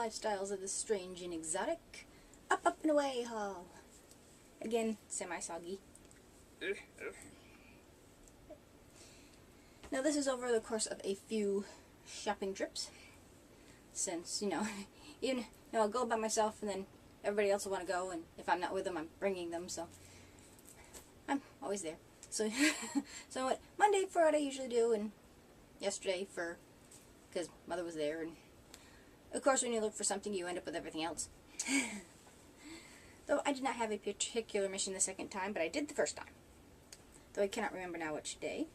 lifestyles of this strange and exotic up and away haul. Again, semi-soggy. Now this is over the course of a few shopping trips, since, even, I'll go by myself and then everybody else will want to go, and if I'm not with them, I'm bringing them, so I'm always there. So, so what Monday for what I usually do, and yesterday because Mother was there, and of course when you look for something you end up with everything else. Though I did not have a particular mission the second time, but I did the first time. Though I cannot remember now which day.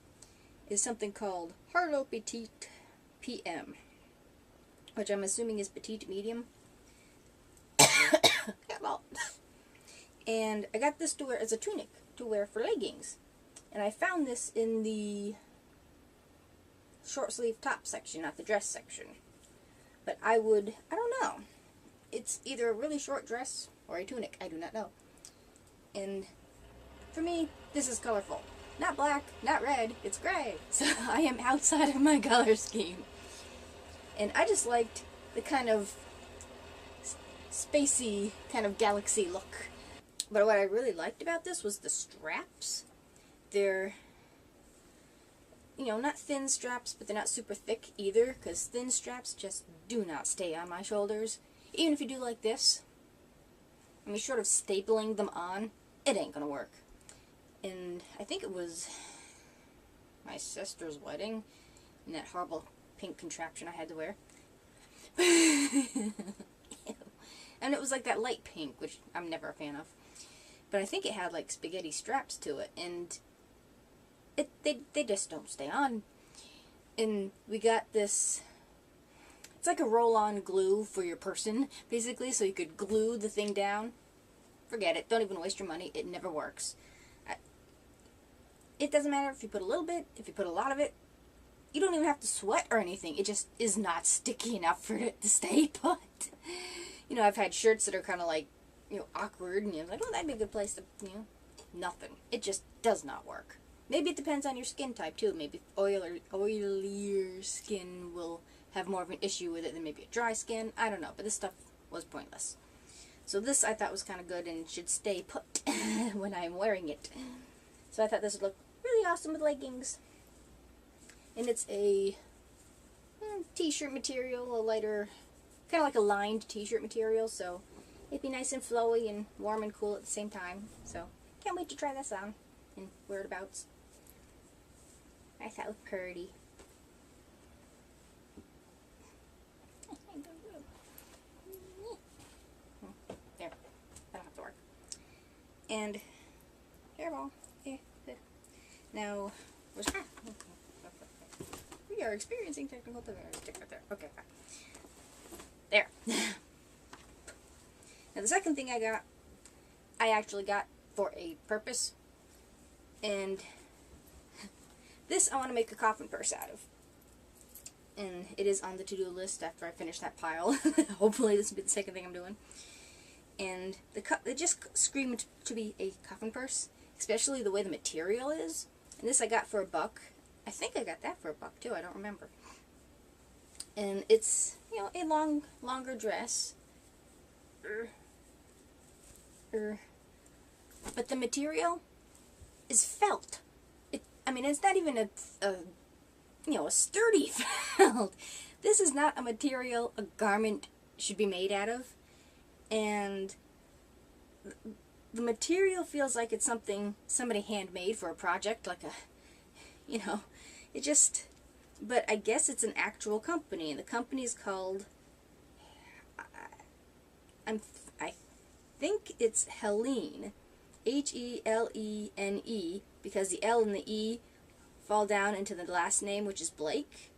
Is something called Harlow Petite PM, which I'm assuming is petite medium. And I got this to wear as a tunic to wear for leggings. And I found this in the short sleeve top section, not the dress section. But I don't know. It's either a really short dress or a tunic, I do not know. And for me, this is colorful. Not black, not red, it's gray. So I am outside of my color scheme. And I just liked the kind of spacey, kind of galaxy look. But what I really liked about this was the straps. They're, not thin straps, but they're not super thick either, because thin straps just do not stay on my shoulders. Even if you do like this, short of stapling them on, it ain't gonna work. And I think it was my sister's wedding, in that horrible pink contraption I had to wear. And it was like that light pink, which I'm never a fan of. But I think it had like spaghetti straps to it, and they just don't stay on. And we got this, it's like a roll-on glue for your person, basically, so you could glue the thing down. Forget it, don't even waste your money, it never works. It doesn't matter if you put a little bit, if you put a lot of it. You don't even have to sweat or anything. It just is not sticky enough for it to stay put. I've had shirts that are kind of like, awkward, and you're like, oh, that'd be a good place to, nothing. It just does not work. Maybe it depends on your skin type, too. Maybe oilier skin will have more of an issue with it than maybe a dry skin. I don't know, but this stuff was pointless. So this I thought was kind of good and should stay put when I'm wearing it. So I thought this would look really awesome with leggings. And it's a t-shirt material, a lighter, kind of like a lined t-shirt material, so it'd be nice and flowy and warm and cool at the same time. So can't wait to try this on and wear it about. I thought it looked pretty. There, that'll have to work. And hairball. Now, we are experiencing technical difficulties. Stick right there. Okay, fine. There. Now the second thing I actually got for a purpose, and this I want to make a coffin purse out of. And it is on the to-do list after I finish that pile. Hopefully this will be the second thing I'm doing. And it just screamed to be a coffin purse, especially the way the material is. And this I got for $1. I think I got that for $1 too, I don't remember. And it's, a longer dress. But the material is felt. It's not even a sturdy felt. This is not a material a garment should be made out of. And the material feels like it's something somebody handmade for a project, like it just, but I guess it's an actual company, and the company is called, I think it's Helene, Helene, because the L and the E fall down into the last name, which is Blake,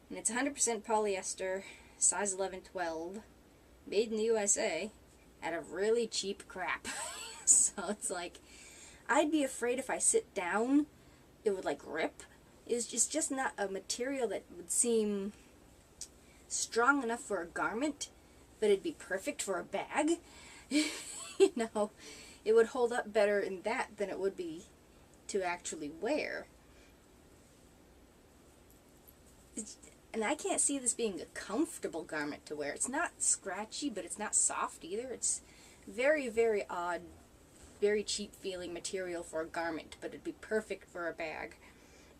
and it's 100% polyester, size 11-12, made in the USA, out of really cheap crap. So it's like, I'd be afraid if I sit down, it would like rip. It's just not a material that would seem strong enough for a garment, but it'd be perfect for a bag. It would hold up better in that than it would be to actually wear. And I can't see this being a comfortable garment to wear. It's not scratchy, but it's not soft either. It's very, very odd, very cheap feeling material for a garment, but it'd be perfect for a bag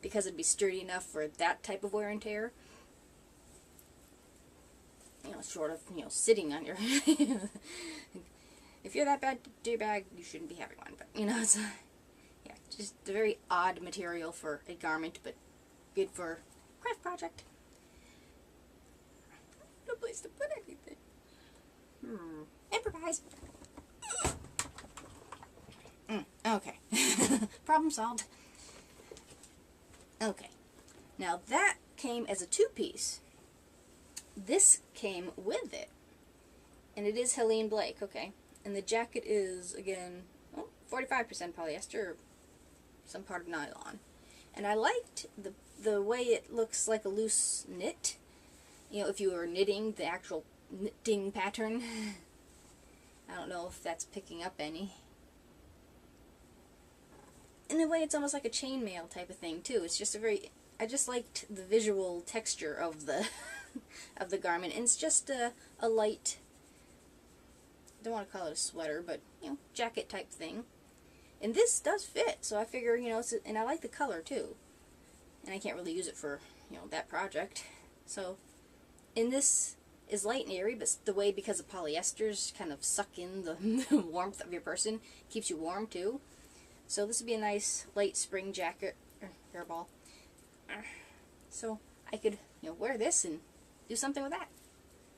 because it'd be sturdy enough for that type of wear and tear. You know, short of, you know, sitting on your... If you're that bad to your bag, you shouldn't be having one. But, you know, it's yeah, just a very odd material for a garment, but good for a craft project. No place to put anything. Improvise. Okay. Problem solved. Okay. Now that came as a two-piece. This came with it. And it is Helene Blake, okay. And the jacket is, again, 45% polyester, some part of nylon. And I liked the way it looks like a loose knit. You know, if you were knitting the actual knitting pattern. I don't know if that's picking up any. In a way, it's almost like a chainmail type of thing, too. It's just a very... I just liked the visual texture of the of the garment. And it's just a light... I don't want to call it a sweater, but, you know, jacket type thing. And this does fit, so I figure, you know, and I like the color, too. And I can't really use it for, you know, that project. So, and this is light and airy, but the way, because of polyesters, kind of suck in the warmth of your person, keeps you warm, too. So this would be a nice light spring jacket, or hairball. So I could, you know, wear this and do something with that.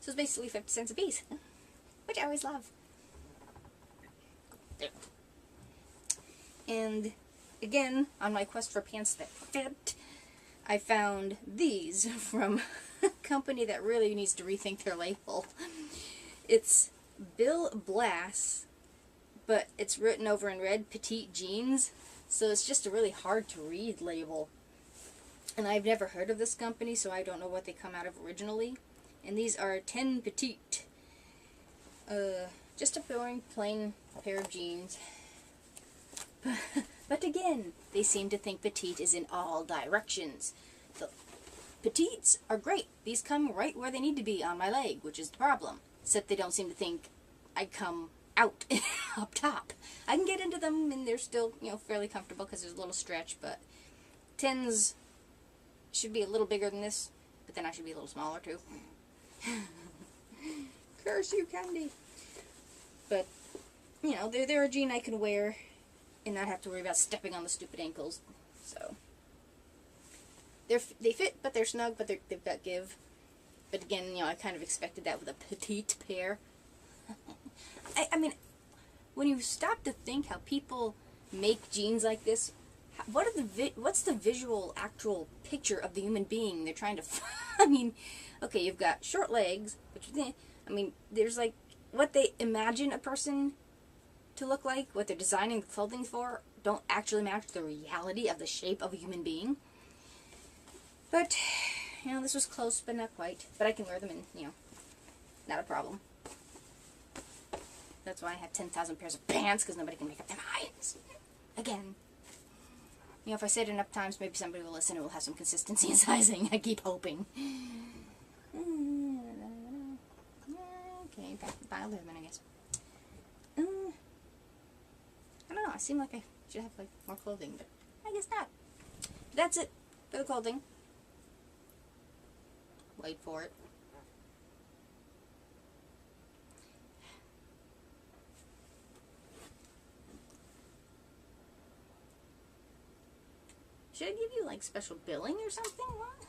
So it's basically 50 cents a piece, which I always love. There. And again, on my quest for pants that fit, I found these from a company that really needs to rethink their label. It's Bill Blass, but it's written over in red, petite jeans, so it's just a really hard to read label. And I've never heard of this company, so I don't know what they come out of originally. And these are 10 petite. Just a boring, plain pair of jeans. But again, they seem to think petite is in all directions. The petites are great. These come right where they need to be on my leg, which is the problem. Except they don't seem to think I come out up top. I can get into them and they're still, you know, fairly comfortable because there's a little stretch, but 10s should be a little bigger than this, but then I should be a little smaller too. Curse you, Candy. But, you know, they're a jean I can wear and not have to worry about stepping on the stupid ankles. So, they fit, but they're snug, but they've got give. But again, you know, I kind of expected that with a petite pair. I mean, when you stop to think how people make jeans like this, what's the visual, actual picture of the human being they're trying to I mean, okay, you've got short legs, which, I mean, there's like, what they imagine a person to look like, what they're designing the clothing for, don't actually match the reality of the shape of a human being. But, you know, this was close, but not quite. But I can wear them and, you know, not a problem. That's why I have 10,000 pairs of pants, because nobody can make up their minds. Again. You know, if I say it enough times, maybe somebody will listen and will have some consistency in sizing. I keep hoping. Okay, buy a Leatherman, I guess. I don't know, I seem like I should have, like, more clothing, but I guess not. That's it for the clothing. Wait for it. Should I give you, like, special billing or something? What?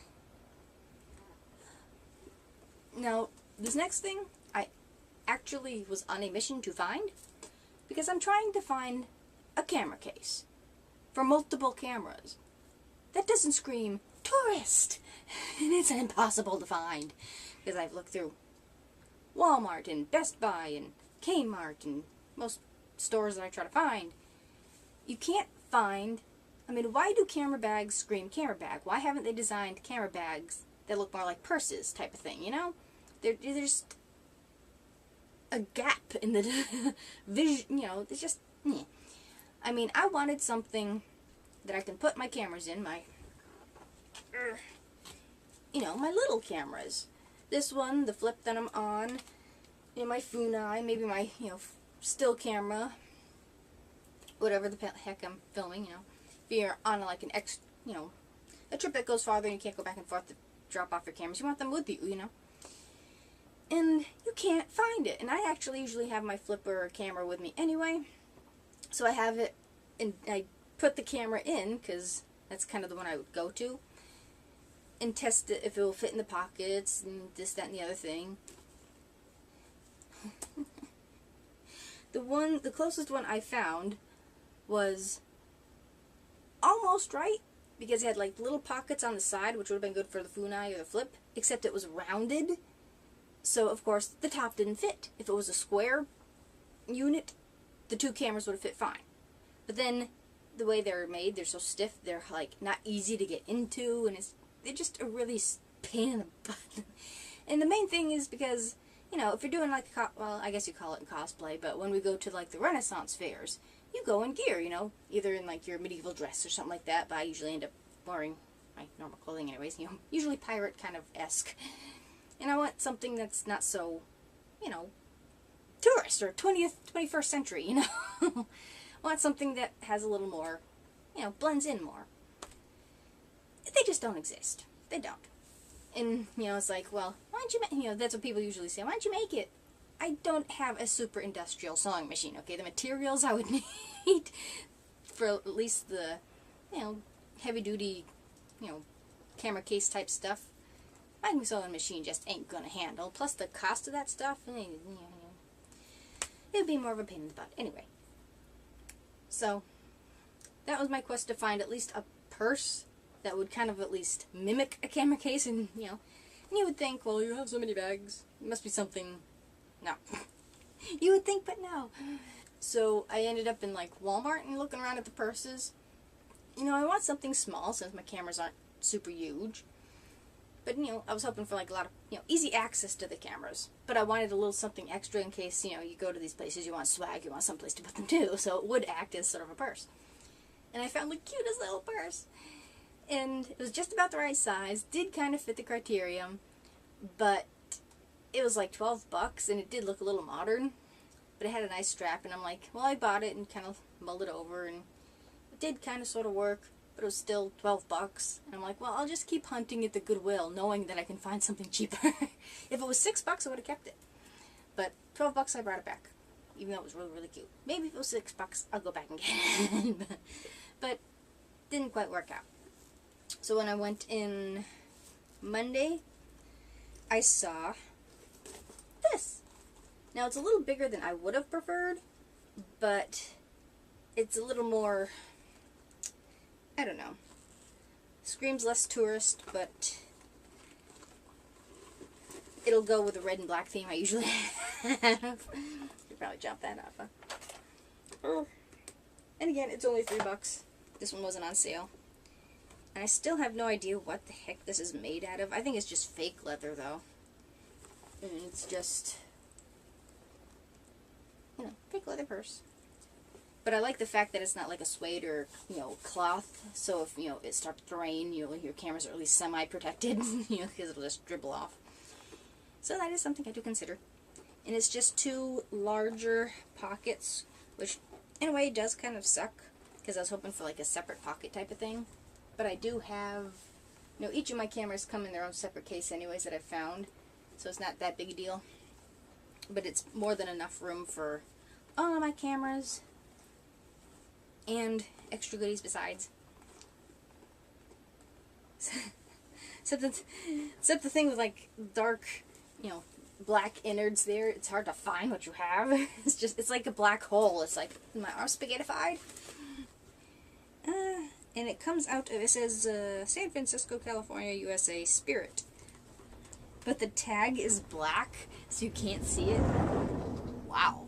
Now, this next thing, I actually was on a mission to find, because I'm trying to find a camera case for multiple cameras that doesn't scream tourist, and it's impossible to find, because I've looked through Walmart and Best Buy and Kmart and most stores that I try to find. You can't find, I mean, why do camera bags scream camera bag? Why haven't they designed camera bags that look more like purses type of thing, you know? There's a gap in the vision, you know, it's just, I mean, I wanted something that I can put my cameras in, you know, my little cameras. This one, the flip that I'm on, you know, my Funai, maybe my, you know, still camera, whatever the heck I'm filming, you know. If you're on like an you know, a trip that goes farther and you can't go back and forth to drop off your cameras, you want them with you, you know. And you can't find it. And I actually usually have my flipper camera with me anyway. So I have it, and I put the camera in, because that's kind of the one I would go to, and test it if it will fit in the pockets, and this, that, and the other thing. The closest one I found was almost right, because it had like little pockets on the side, which would have been good for the Funai or the flip, except it was rounded. So, of course, the top didn't fit. If it was a square unit, the two cameras would have fit fine. But then, the way they're made, they're so stiff, they're, like, not easy to get into, and they're just a really pain in the butt. And the main thing is because, you know, if you're doing, like, well, I guess you call it in cosplay, but when we go to, like, the Renaissance fairs, you go in gear, you know, either in, like, your medieval dress or something like that, but I usually end up wearing my normal clothing anyways, you know, usually pirate kind of esque. And I want something that's not so, you know, tourist or 21st century, you know. I want something that has a little more, you know, blends in more. They just don't exist. They don't. And, you know, it's like, well, why don't you make, you know, that's what people usually say, why don't you make it? I don't have a super industrial sewing machine, okay? The materials I would need for at least the, you know, heavy duty, you know, camera case type stuff, my sewing machine just ain't gonna handle. Plus the cost of that stuff, you know, it would be more of a pain in the butt. Anyway, so that was my quest to find at least a purse that would kind of at least mimic a camera case, and you know, and you would think, well, you have so many bags, it must be something. No. You would think, but no. So I ended up in like Walmart and looking around at the purses. You know, I want something small since my cameras aren't super huge. But, you know, I was hoping for, like, a lot of, you know, easy access to the cameras. But I wanted a little something extra in case, you know, you go to these places, you want swag, you want someplace to put them too. So it would act as sort of a purse. And I found the cutest little purse. And it was just about the right size. Did kind of fit the criterion. But it was like $12, and it did look a little modern. But it had a nice strap, and I'm like, well, I bought it and kind of mulled it over. And it did kind of sort of work. But it was still $12, and I'm like, well, I'll just keep hunting at the Goodwill, knowing that I can find something cheaper. If it was $6, I would have kept it. But $12, I brought it back, even though it was really, really cute. Maybe if it was $6, I'll go back and get it. But didn't quite work out. So when I went in Monday, I saw this. Now, it's a little bigger than I would have preferred, but it's a little more, I don't know, screams less tourist, but it'll go with the red and black theme I usually have. Could probably jump that up, huh? Oh. And again, it's only $3. This one wasn't on sale. And I still have no idea what the heck this is made out of. I think it's just fake leather, though. And it's just, you know, fake leather purse. But I like the fact that it's not like a suede or, you know, cloth. So if, you know, it starts to rain, you know, your cameras are at least semi-protected, you know, because it'll just dribble off. So that is something I do consider. And it's just two larger pockets, which in a way does kind of suck, because I was hoping for like a separate pocket type of thing. But I do have, you know, each of my cameras come in their own separate case anyways that I've found. So it's not that big a deal. But it's more than enough room for all of my cameras and extra goodies besides. Except the thing with like dark, you know, black innards there, it's hard to find what you have. It's like a black hole. It's like, am I spaghettified? And it comes out, it says San Francisco, California, USA, Spirit. But the tag is black, so you can't see it. Wow.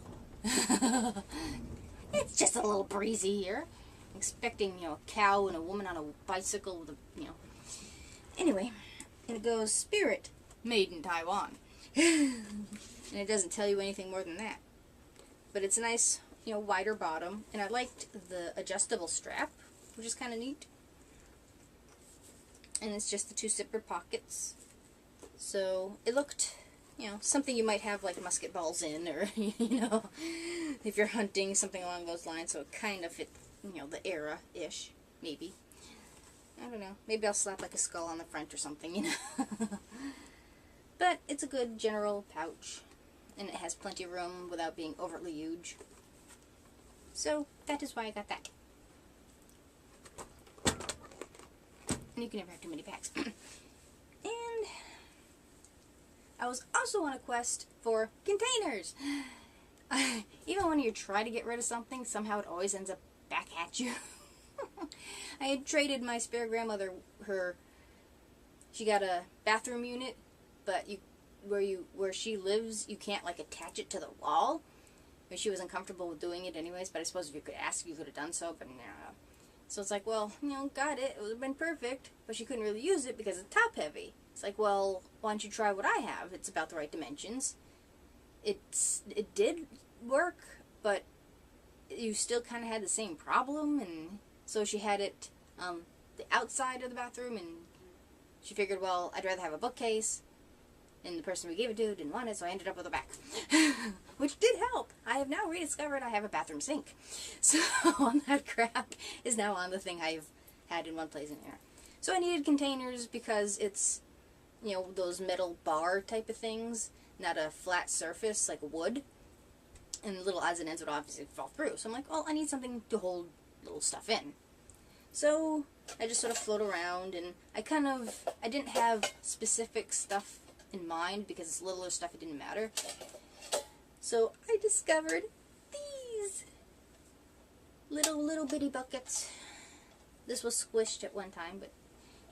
It's just a little breezy here. I'm expecting, you know, a cow and a woman on a bicycle with a, you know. Anyway, and it goes, Spirit, made in Taiwan. And it doesn't tell you anything more than that. But it's a nice, you know, wider bottom. And I liked the adjustable strap, which is kind of neat. And it's just the two zipper pockets. So it looked, something you might have like musket balls in, or, if you're hunting, something along those lines. So it kind of fit, the era-ish, maybe. I don't know. Maybe I'll slap like a skull on the front or something, But it's a good general pouch, and it has plenty of room without being overtly huge. So that is why I got that. And you can never have too many packs. And I was also on a quest for containers. Even when you try to get rid of something, somehow it always ends up back at you. I had traded my spare grandmother she got a bathroom unit, but where she lives, you can't like attach it to the wall. But she was uncomfortable with doing it anyways, but I suppose if you could ask, you could have done so, but no. So it's like, well, got it. It would have been perfect, but she couldn't really use it because it's top heavy. It's like, well, why don't you try what I have? It's about the right dimensions. It did work, but you still kind of had the same problem, and so she had it the outside of the bathroom, and she figured, well, I'd rather have a bookcase, and the person we gave it to didn't want it, so I ended up with a back. Which did help. I have now rediscovered I have a bathroom sink. So that crap is now on the thing I've had in one place in there. So I needed containers because it's, those metal bar type of things, not a flat surface like wood. And the little odds and ends would obviously fall through. So I'm like, well, I need something to hold little stuff in. So I just sort of float around, and I didn't have specific stuff in mind because it's littler stuff, it didn't matter. So I discovered these little bitty buckets. This was squished at one time, but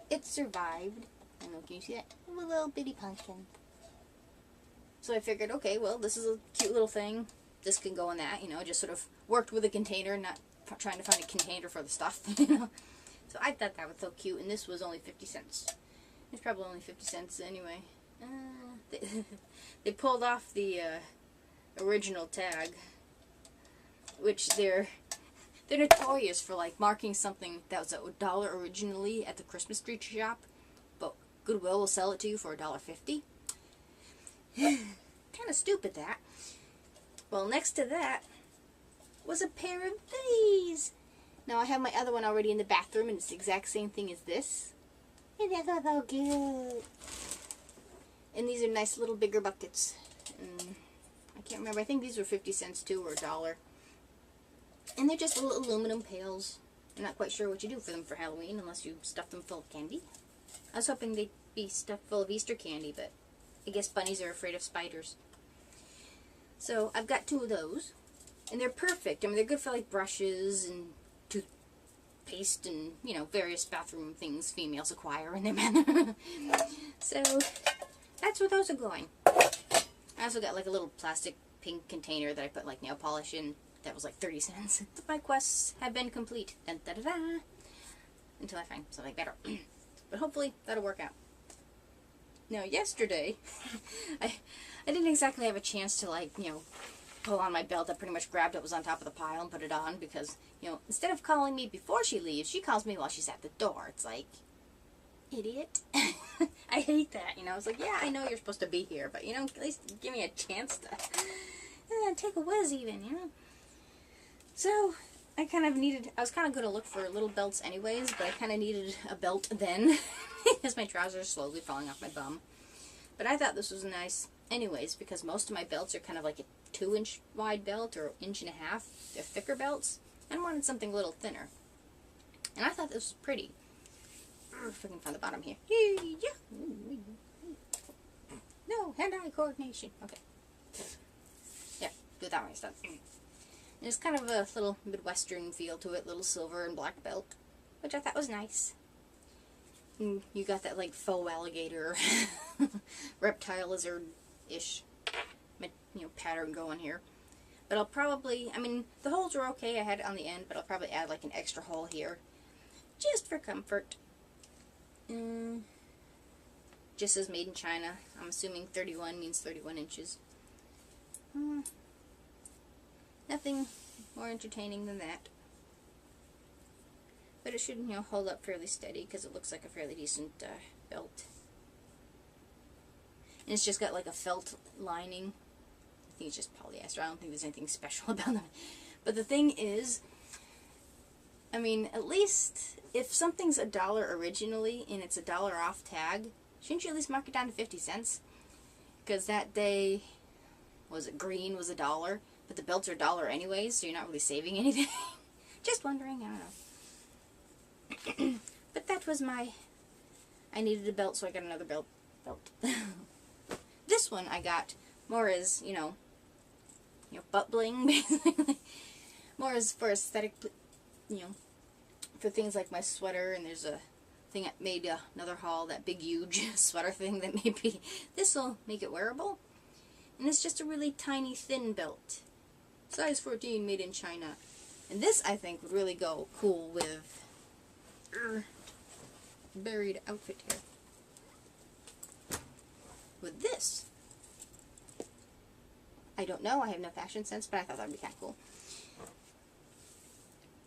it survived. I don't know, can you see that? A little bitty pumpkin. So I figured, okay, well, this is a cute little thing. This can go in that, just sort of worked with a container, not trying to find a container for the stuff, So I thought that was so cute, and this was only 50 cents. It's probably only 50 cents anyway. They pulled off the original tag, which they're notorious for, like, marking something that was $1 originally at the Christmas tree shop, but Goodwill will sell it to you for $1.50. Kind of stupid, that. Well, next to that was a pair of these. Now, I have my other one already in the bathroom, and it's the exact same thing as this. And they're so cute. And these are nice little bigger buckets. And I can't remember. I think these were 50 cents too, or $1. And they're just little aluminum pails. I'm not quite sure what you do for them for Halloween unless you stuff them full of candy. I was hoping they'd be stuffed full of Easter candy, but I guess bunnies are afraid of spiders. So I've got 2 of those. And they're perfect. I mean, they're good for like brushes and toothpaste and, various bathroom things females acquire in their manner. So that's where those are going. I also got like a little plastic pink container that I put like nail polish in. That was like 30 cents. My quests have been complete. Dun, da, da, da, until I find something better. But hopefully that'll work out. Now yesterday, I didn't exactly have a chance to like, pull on my belt. I pretty much grabbed what was on top of the pile and put it on because, instead of calling me before she leaves, she calls me while she's at the door. It's like, idiot. I hate that, It's like, yeah, I know you're supposed to be here, but, at least give me a chance to take a whiz even, So, I was kind of going to look for little belts anyways, but I kind of needed a belt then because my trousers are slowly falling off my bum. But I thought this was nice anyways because most of my belts are kind of like a 2-inch wide belt or 1.5 inches. They're thicker belts. And I wanted something a little thinner. And I thought this was pretty. If I can find the bottom here. Yeah. No, hand-eye coordination. Okay. Yeah, do that one instead. There's kind of a little Midwestern feel to it, little silver and black belt, which I thought was nice. And you got that like faux alligator, reptile lizard-ish, pattern going here. But I'll probably, the holes are okay, I had it on the end, but I'll probably add like an extra hole here, just for comfort. Just says made in China. I'm assuming 31 means 31 inches. Nothing more entertaining than that. But it should, hold up fairly steady because it looks like a fairly decent belt. And it's just got like a felt lining. I think it's just polyester. I don't think there's anything special about them. But the thing is, I mean, at least if something's $1 originally and it's $1 off tag, shouldn't you at least mark it down to 50 cents? Because that day, was it green was $1, but the belts are $1 anyways, so you're not really saving anything. Just wondering, I don't know. But that was my, I needed a belt, so I got another belt. This one I got more as, you know, butt bling, basically. More as for aesthetic, you know, for things like my sweater, and there's a thing I made another haul, that big huge sweater thing that maybe this will make it wearable. And it's just a really tiny thin belt. Size 14, made in China. And this, I think, would really go cool with buried outfit here. With this. I don't know, I have no fashion sense, but I thought that would be kind of cool.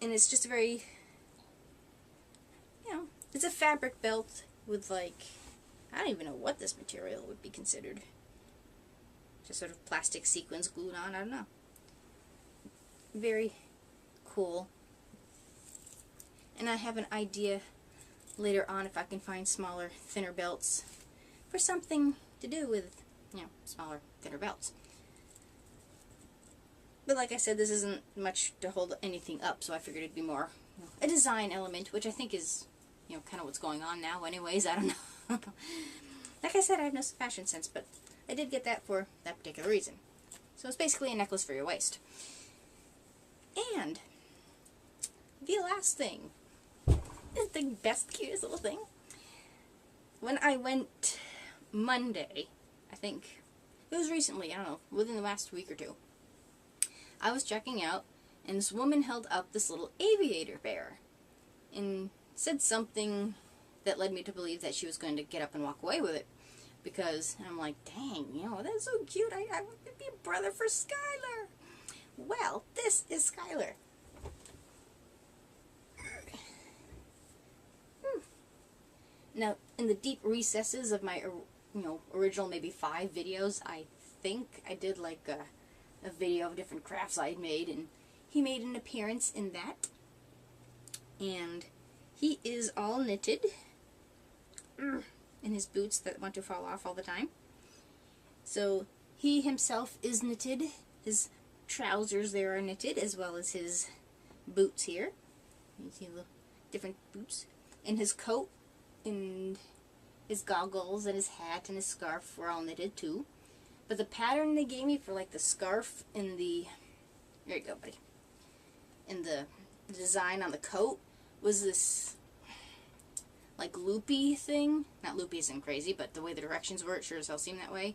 And it's just a very, you know, it's a fabric belt with like, I don't even know what this material would be considered. Just sort of plastic sequins glued on, I don't know. Very cool. And I have an idea later on if I can find smaller, thinner belts for something to do with, you know, smaller, thinner belts. But like I said, this isn't much to hold anything up, so I figured it'd be more, you know, a design element, which I think is, you know, kind of what's going on now anyways, I don't know. Like I said, I have no fashion sense, but I did get that for that particular reason. So it's basically a necklace for your waist. And the last thing is the best, cutest little thing. When I went Monday, I think, it was recently, I don't know, within the last week or two, I was checking out, and this woman held up this little aviator bear, and said something that led me to believe that she was going to get up and walk away with it, because I'm like, dang, you know, that's so cute, I would be a brother for Skylar. Well, this is Skylar. Now, in the deep recesses of my, you know, original maybe 5 videos, I think I did like a video of different crafts I had made, and he made an appearance in that. And he is all knitted in his boots that want to fall off all the time. So he himself is knitted. His trousers there are knitted, as well as his boots here. You see the different boots. And his coat and his goggles and his hat and his scarf were all knitted too. But the pattern they gave me for like the scarf and the, there you go, buddy, and the design on the coat was this like loopy thing. Not loopy as in crazy, but the way the directions were, it sure as hell seemed that way.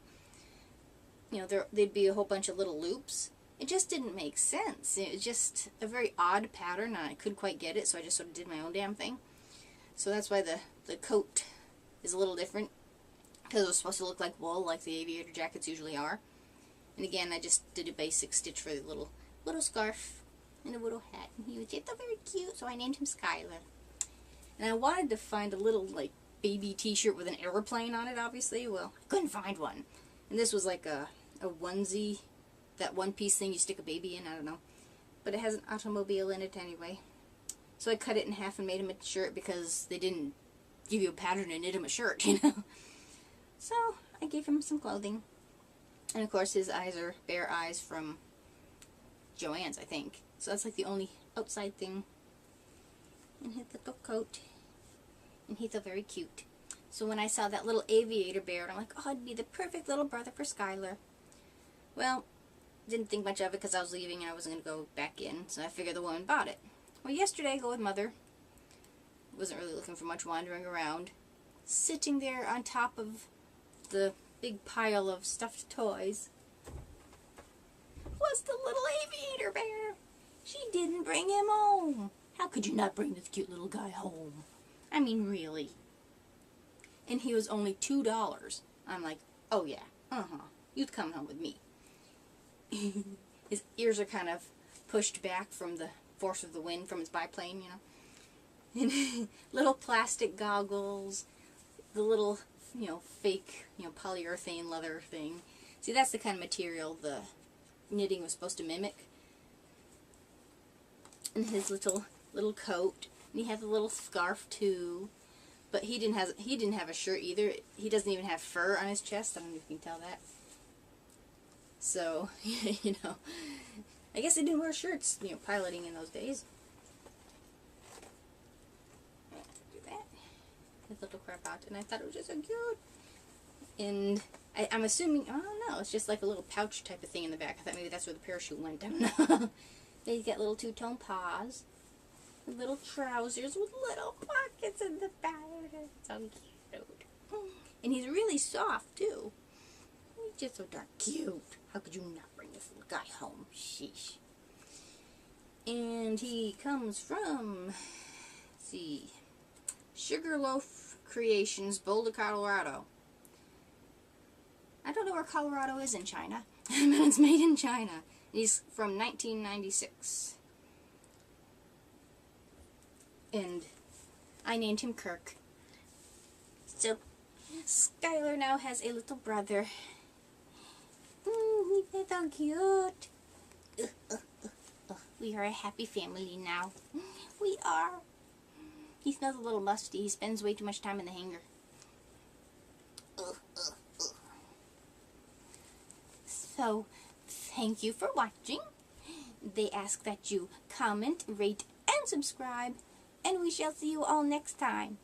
You know, there'd be a whole bunch of little loops. It just didn't make sense. It was just a very odd pattern, and I couldn't quite get it, so I just sort of did my own damn thing. So that's why the coat is a little different, because it was supposed to look like wool, like the aviator jackets usually are. And again, I just did a basic stitch for the little scarf and a little hat. And he was just so very cute, so I named him Skylar. And I wanted to find a little, like, baby t-shirt with an airplane on it, obviously. Well, I couldn't find one. And this was like a onesie, that one-piece thing you stick a baby in, I don't know. But it has an automobile in it anyway. So I cut it in half and made him a shirt, because they didn't give you a pattern and knit him a shirt, you know. So I gave him some clothing. And of course his eyes are bear eyes from Joann's, I think. So that's like the only outside thing. And his little coat. And he's so very cute. So when I saw that little aviator bear, I'm like, oh, I'd be the perfect little brother for Skylar. Well, didn't think much of it because I was leaving and I wasn't going to go back in. So I figured the woman bought it. Well, yesterday I go with Mother. Wasn't really looking for much, wandering around. Sitting there on top of the big pile of stuffed toys was the little aviator bear. She didn't bring him home. How could you not bring this cute little guy home? I mean, really. And he was only $2. I'm like, oh yeah, you'd come home with me. His ears are kind of pushed back from the force of the wind from his biplane, you know. And little plastic goggles, the little fake, polyurethane leather thing. See, that's the kind of material the knitting was supposed to mimic. And his little coat, and he has a little scarf too. But he didn't have a shirt either. He doesn't even have fur on his chest. I don't know if you can tell that. So, I guess they didn't wear shirts, piloting in those days. Do that. His little crap out, and I thought it was just so cute. And I'm assuming, I don't know, it's just like a little pouch type of thing in the back. I thought maybe that's where the parachute went. I don't know. They got little two-tone paws, little trousers with little pockets in the back. So cute. And he's really soft too. He's just so darn cute. How could you not bring this little guy home? Sheesh. And he comes from, let's see, Sugarloaf Creations, Boulder, Colorado. I don't know where Colorado is in China, but it's made in China. He's from 1996. And I named him Kirk. So, Skylar now has a little brother. He's so cute. We are a happy family now. We are. He smells a little musty. He spends way too much time in the hangar. So, thank you for watching. They ask that you comment, rate, and subscribe. And we shall see you all next time.